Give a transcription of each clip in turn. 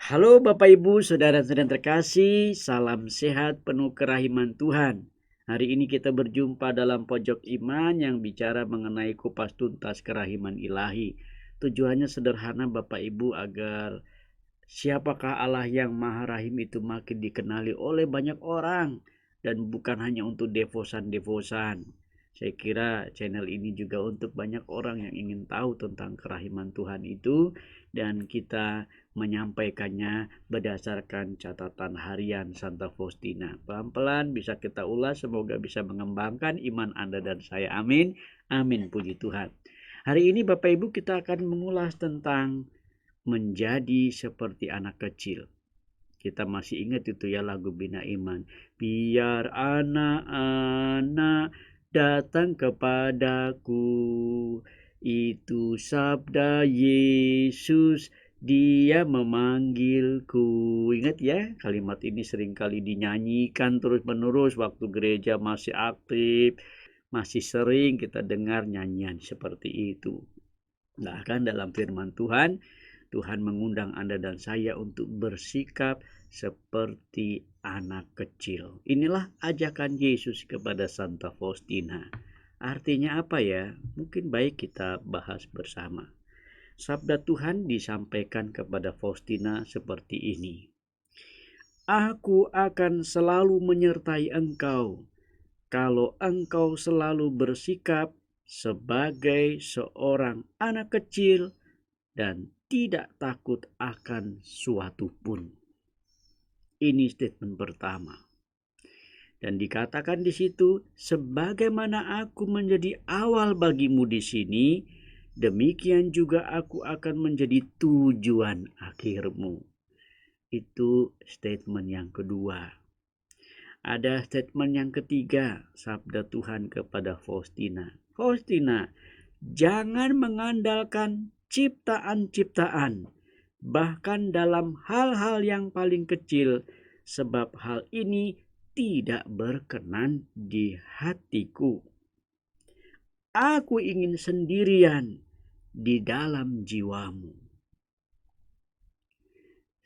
Halo Bapak Ibu, saudara-saudara terkasih, salam sehat penuh kerahiman Tuhan. Hari ini kita berjumpa dalam pojok iman yang bicara mengenai kupas tuntas kerahiman ilahi. Tujuannya sederhana Bapak Ibu agar siapakah Allah yang Maha Rahim itu makin dikenali oleh banyak orang dan bukan hanya untuk devosan-devosan. Saya kira channel ini juga untuk banyak orang yang ingin tahu tentang kerahiman Tuhan itu, dan kita menyampaikannya berdasarkan catatan harian Santa Faustina. Pelan-pelan bisa kita ulas, semoga bisa mengembangkan iman Anda dan saya. Amin. Amin, puji Tuhan. Hari ini Bapak Ibu kita akan mengulas tentang menjadi seperti anak kecil. Kita masih ingat itu ya lagu Bina Iman. Biar anak-anak datang kepadaku. Itu sabda Yesus, dia memanggilku. Ingat ya, kalimat ini seringkali dinyanyikan terus-menerus waktu gereja masih aktif. Masih sering kita dengar nyanyian seperti itu. Bahkan dalam firman Tuhan, Tuhan mengundang Anda dan saya untuk bersikap seperti anak kecil. Inilah ajakan Yesus kepada Santa Faustina. Artinya apa ya? Mungkin baik kita bahas bersama. Sabda Tuhan disampaikan kepada Faustina seperti ini. Aku akan selalu menyertai engkau kalau engkau selalu bersikap sebagai seorang anak kecil dan tidak takut akan suatu pun. Ini statement pertama. Dan dikatakan di situ, sebagaimana aku menjadi awal bagimu di sini, demikian juga aku akan menjadi tujuan akhirmu. Itu statement yang kedua. Ada statement yang ketiga, sabda Tuhan kepada Faustina. Faustina, jangan mengandalkan ciptaan-ciptaan, bahkan dalam hal-hal yang paling kecil, sebab hal ini tidak berkenan di hatiku. Aku ingin sendirian di dalam jiwamu.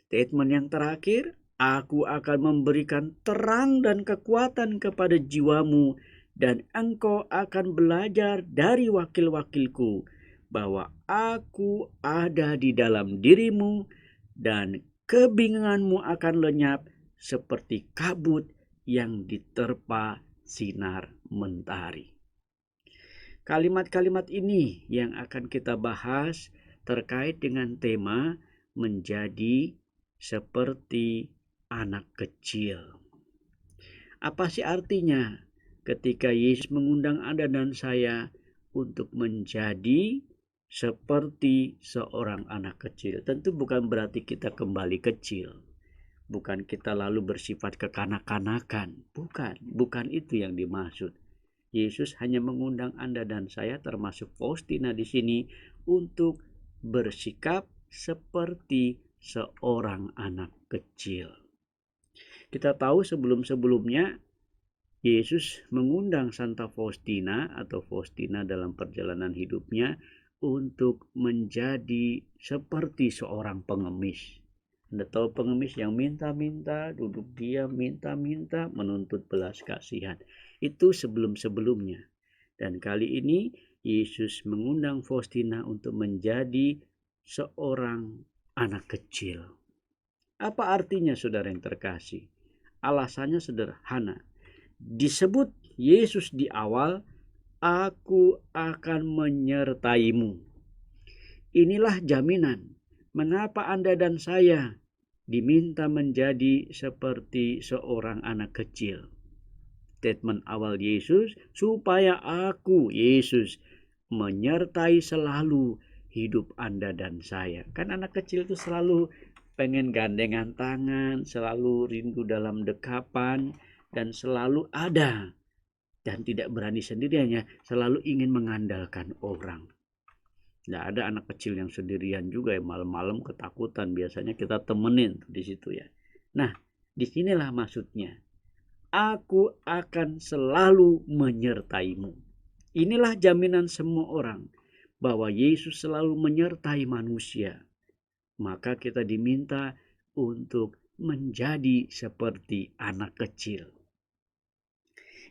Statement yang terakhir, aku akan memberikan terang dan kekuatan kepada jiwamu, dan engkau akan belajar dari wakil-wakilku bahwa aku ada di dalam dirimu, dan kebingunganmu akan lenyap seperti kabut yang diterpa sinar mentari. Kalimat-kalimat ini yang akan kita bahas terkait dengan tema menjadi seperti anak kecil. Apa sih artinya ketika Yesus mengundang Anda dan saya untuk menjadi seperti seorang anak kecil? Tentu bukan berarti kita kembali kecil. Bukan kita lalu bersifat kekanak-kanakan. Bukan itu yang dimaksud. Yesus hanya mengundang Anda dan saya termasuk Faustina di sini untuk bersikap seperti seorang anak kecil. Kita tahu sebelum-sebelumnya Yesus mengundang Santa Faustina atau Faustina dalam perjalanan hidupnya untuk menjadi seperti seorang pengemis. Anda tahu pengemis yang minta-minta, duduk diam, minta-minta, menuntut belas kasihan. Itu sebelum-sebelumnya. Dan kali ini Yesus mengundang Faustina untuk menjadi seorang anak kecil. Apa artinya saudara yang terkasih? Alasannya sederhana. Disebut Yesus di awal, aku akan menyertaimu. Inilah jaminan mengapa Anda dan saya diminta menjadi seperti seorang anak kecil. Statement awal Yesus, supaya aku, Yesus, menyertai selalu hidup Anda dan saya. Kan anak kecil itu selalu pengen gandengan tangan, selalu rindu dalam dekapan, dan selalu ada. Dan tidak berani sendiriannya, selalu ingin mengandalkan orang. Nggak ada anak kecil yang sendirian juga ya, malam-malam ketakutan. Biasanya kita temenin di situ ya. Nah, disinilah maksudnya. Aku akan selalu menyertaimu. Inilah jaminan semua orang bahwa Yesus selalu menyertai manusia. Maka kita diminta untuk menjadi seperti anak kecil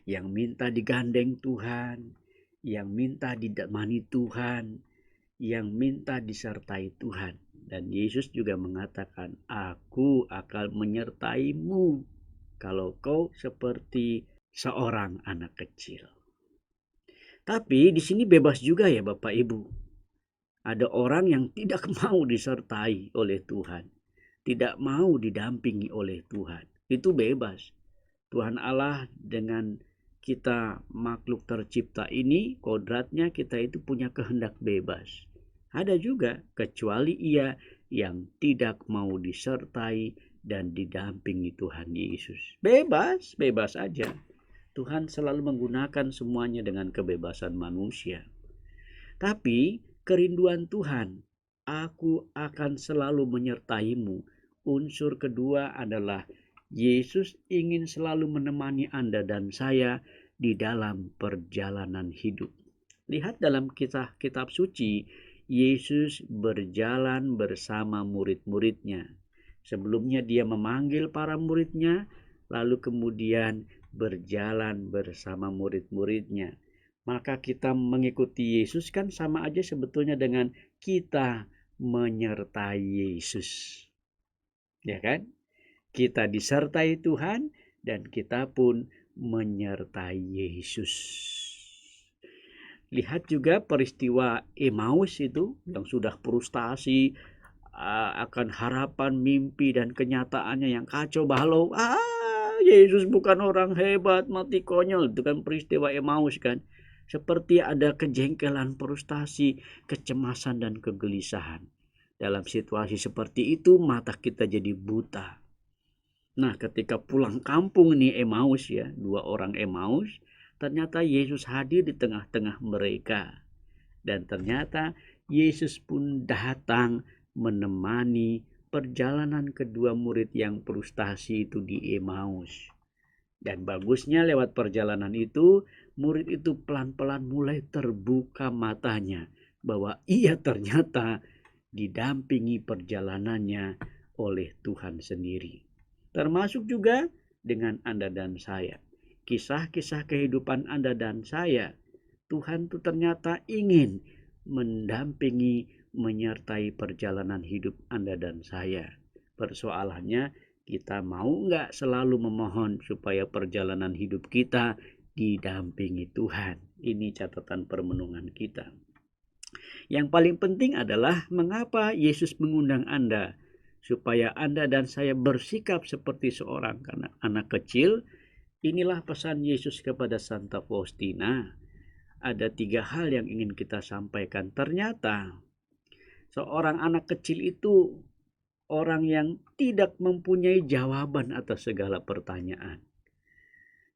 yang minta digandeng Tuhan, yang minta ditemani Tuhan, yang minta disertai Tuhan. Dan Yesus juga mengatakan, aku akan menyertaimu kalau kau seperti seorang anak kecil. Tapi di sini bebas juga ya Bapak Ibu. Ada orang yang tidak mau disertai oleh Tuhan, tidak mau didampingi oleh Tuhan. Itu bebas. Tuhan Allah dengan kita makhluk tercipta ini, kodratnya kita itu punya kehendak bebas. Ada juga kecuali ia yang tidak mau disertai dan didampingi Tuhan Yesus. Bebas, bebas aja. Tuhan selalu menggunakan semuanya dengan kebebasan manusia. Tapi kerinduan Tuhan, aku akan selalu menyertaimu. Unsur kedua adalah Yesus ingin selalu menemani Anda dan saya di dalam perjalanan hidup. Lihat dalam kitab suci, Yesus berjalan bersama murid-muridnya. Sebelumnya dia memanggil para muridnya, lalu kemudian berjalan bersama murid-muridnya. Maka kita mengikuti Yesus kan sama aja sebetulnya dengan kita menyertai Yesus. Ya kan? Kita disertai Tuhan dan kita pun menyertai Yesus. Lihat juga peristiwa Emmaus itu yang sudah frustasi akan harapan, mimpi dan kenyataannya yang kacau balau. Yesus bukan orang hebat, mati konyol. Itu kan peristiwa Emmaus kan. Seperti ada kejengkelan, frustasi, kecemasan dan kegelisahan. Dalam situasi seperti itu mata kita jadi buta. Nah, ketika pulang kampung nih Emmaus ya, 2 orang Emmaus, ternyata Yesus hadir di tengah-tengah mereka. Dan ternyata Yesus pun datang menemani perjalanan kedua murid yang frustasi itu di Emmaus. Dan bagusnya lewat perjalanan itu, murid itu pelan-pelan mulai terbuka matanya bahwa ia ternyata didampingi perjalanannya oleh Tuhan sendiri. Termasuk juga dengan Anda dan saya. Kisah-kisah kehidupan Anda dan saya, Tuhan itu ternyata ingin mendampingi, menyertai perjalanan hidup Anda dan saya. Persoalannya, kita mau nggak selalu memohon supaya perjalanan hidup kita didampingi Tuhan? Ini catatan permenungan kita. Yang paling penting adalah mengapa Yesus mengundang Anda supaya Anda dan saya bersikap seperti seorang anak kecil. Inilah pesan Yesus kepada Santa Faustina. Ada 3 hal yang ingin kita sampaikan. Ternyata seorang anak kecil itu orang yang tidak mempunyai jawaban atas segala pertanyaan.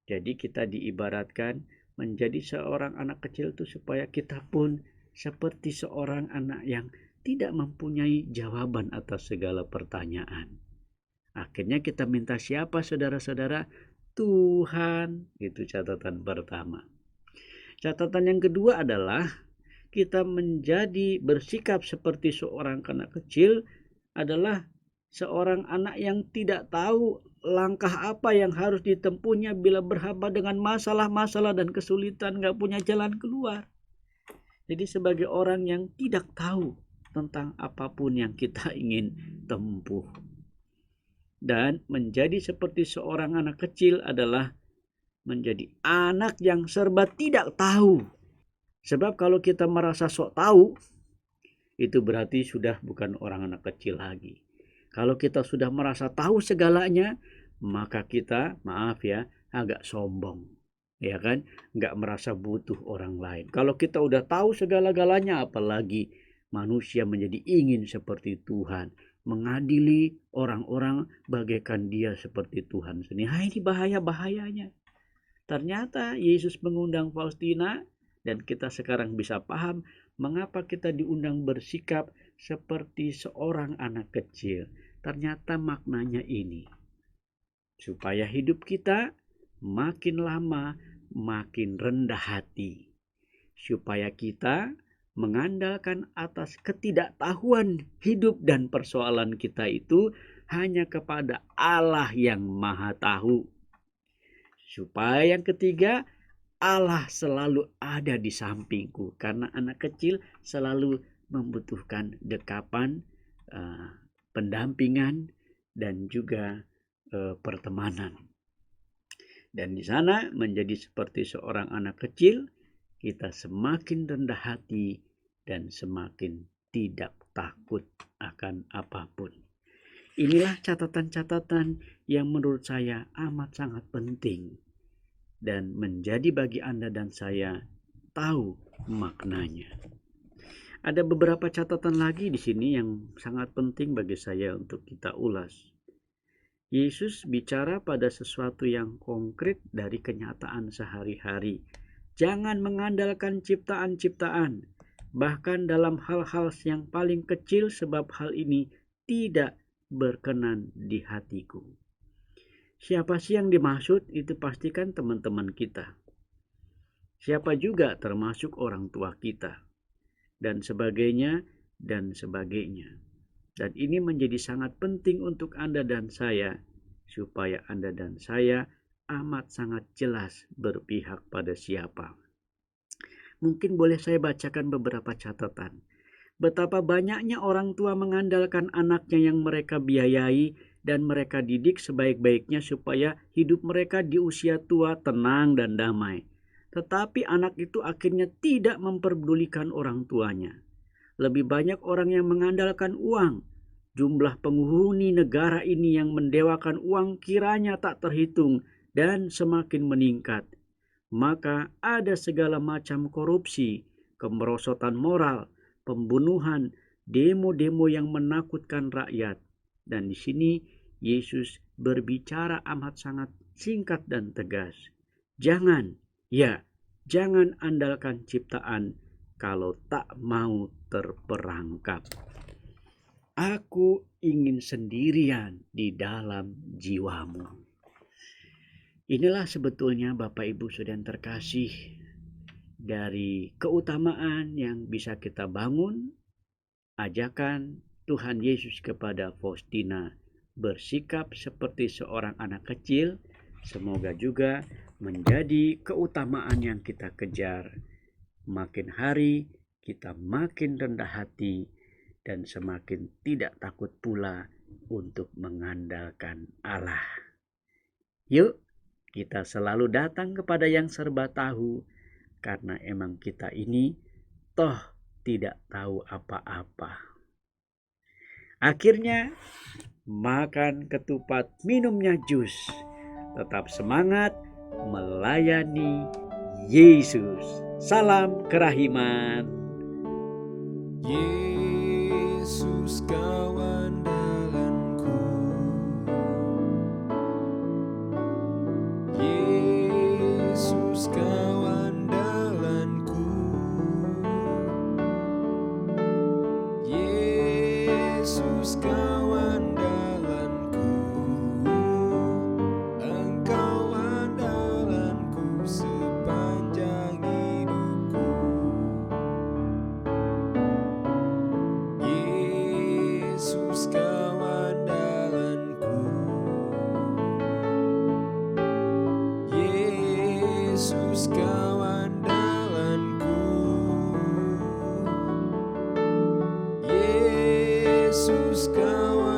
Jadi kita diibaratkan menjadi seorang anak kecil itu supaya kita pun seperti seorang anak yang tidak mempunyai jawaban atas segala pertanyaan. Akhirnya kita minta siapa saudara-saudara? Tuhan. Itu catatan pertama. Catatan yang kedua adalah kita menjadi bersikap seperti seorang anak kecil adalah seorang anak yang tidak tahu langkah apa yang harus ditempuhnya bila berhadapan dengan masalah-masalah dan kesulitan, gak punya jalan keluar. Jadi sebagai orang yang tidak tahu tentang apapun yang kita ingin tempuh. Dan menjadi seperti seorang anak kecil adalah menjadi anak yang serba tidak tahu. Sebab kalau kita merasa sok tahu, itu berarti sudah bukan orang anak kecil lagi. Kalau kita sudah merasa tahu segalanya, maka kita, maaf ya, agak sombong. Ya kan? Nggak merasa butuh orang lain. Kalau kita udah tahu segala-galanya, apalagi manusia menjadi ingin seperti Tuhan. Mengadili orang-orang bagaikan dia seperti Tuhan sendiri. Ini bahaya-bahayanya. Ternyata Yesus mengundang Faustina dan kita sekarang bisa paham mengapa kita diundang bersikap seperti seorang anak kecil. Ternyata maknanya ini. Supaya hidup kita makin lama makin rendah hati. Supaya kita mengandalkan atas ketidaktahuan hidup dan persoalan kita itu hanya kepada Allah yang Maha Tahu. Supaya yang ketiga, Allah selalu ada di sampingku, karena anak kecil selalu membutuhkan dekapan, pendampingan, dan juga pertemanan. Dan di sana menjadi seperti seorang anak kecil, kita semakin rendah hati dan semakin tidak takut akan apapun. Inilah catatan-catatan yang menurut saya amat sangat penting dan menjadi bagi Anda dan saya tahu maknanya. Ada beberapa catatan lagi di sini yang sangat penting bagi saya untuk kita ulas. Yesus bicara pada sesuatu yang konkret dari kenyataan sehari-hari. Jangan mengandalkan ciptaan-ciptaan, bahkan dalam hal-hal yang paling kecil, sebab hal ini tidak berkenan di hatiku. Siapa sih yang dimaksud? Itu pastikan teman-teman kita. Siapa juga termasuk orang tua kita. Dan sebagainya, dan sebagainya. Dan ini menjadi sangat penting untuk Anda dan saya, supaya Anda dan saya amat sangat jelas berpihak pada siapa. Mungkin boleh saya bacakan beberapa catatan. Betapa banyaknya orang tua mengandalkan anaknya yang mereka biayai dan mereka didik sebaik-baiknya supaya hidup mereka di usia tua tenang dan damai. Tetapi anak itu akhirnya tidak memperdulikan orang tuanya. Lebih banyak orang yang mengandalkan uang. Jumlah penghuni negara ini yang mendewakan uang kiranya tak terhitung dan semakin meningkat. Maka ada segala macam korupsi, kemerosotan moral, pembunuhan, demo-demo yang menakutkan rakyat. Dan di sini Yesus berbicara amat sangat singkat dan tegas. Jangan andalkan ciptaan kalau tak mau terperangkap. Aku ingin sendirian di dalam jiwamu. Inilah sebetulnya Bapak Ibu Saudara terkasih, dari keutamaan yang bisa kita bangun, ajakan Tuhan Yesus kepada Faustina bersikap seperti seorang anak kecil, semoga juga menjadi keutamaan yang kita kejar. Makin hari kita makin rendah hati dan semakin tidak takut pula untuk mengandalkan Allah. Yuk, kita selalu datang kepada yang serba tahu, karena emang kita ini toh tidak tahu apa-apa. Akhirnya makan ketupat, minumnya jus. Tetap semangat melayani Yesus. Salam kerahiman. Yesus kau andalanku, Yesus kau andalanku, Yesus kau andalanku, Engkau andalanku sepanjang hidupku. Yesus kau andalanku, Yesus kau andalanku, Yesus kau